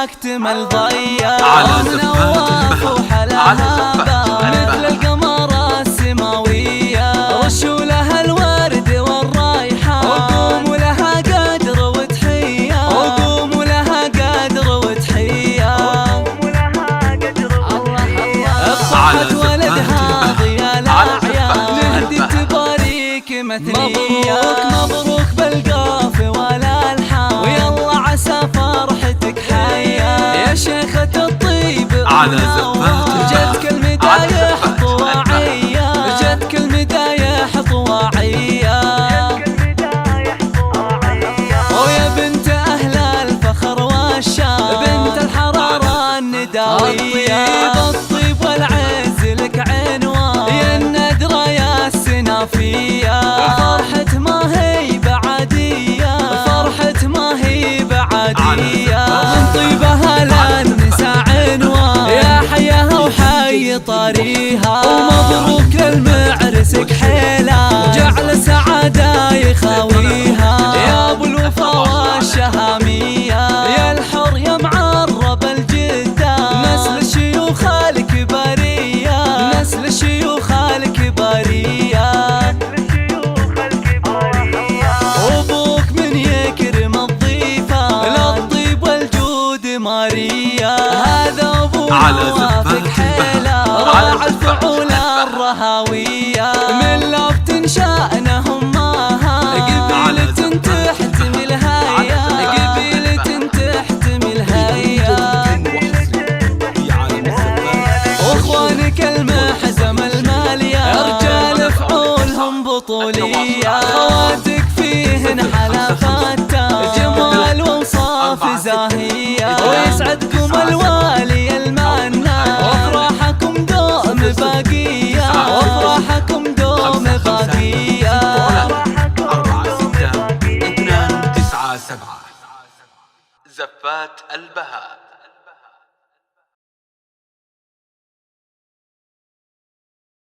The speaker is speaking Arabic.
اكتمل ضيّا على زفات وحلاها مثل القمر السماوية رشوا لها الورد والريحان وقوموا لها قدر وتحية وقوموا لها قدر وتحية اصبحت ولدها ضياء الأعياد نهدي بتباريك مثنية مبروك بالقاف والألحان ويلا عسى فرحتك حية يا شيخة الطيب على زفات جتك المدايح طواعية جتك المدايح طواعية ويا بنت أهل الفخر والشام بنت الحرارة النداوية الطيب والعز لك عنوان يا الندرة يا السنافية فرحة ما هي بعادية فرحة ما هي بعادية من طيبها للنساء عنوان يا حياها وحي طريها ومبروك للمعرسك حيلة جعل سعادة يخاويها يا ابو الوفا والشهامية يا الحر يا معرب الجدة نسل الشيوخ الكبارية نسل الشيوخ الكبارية وابوك من يكرم الضيفة للطيب والجود ماريا هذا ابو موافق حيلة راعى الفعول الرهاوية من لفت شأنهم ماها قبيلة تحتمل هيا قبيلة تحتمل هيا واخوانك المحزم المالية رجال فعولهم بطولية خواتك فيهن حلفات جمال وصاف زاهية ويسعدكم الوالي المنان وافراحكم دوم باقية وافراحكم دوم باقية 4 6 2 9 7 زفات البهاء.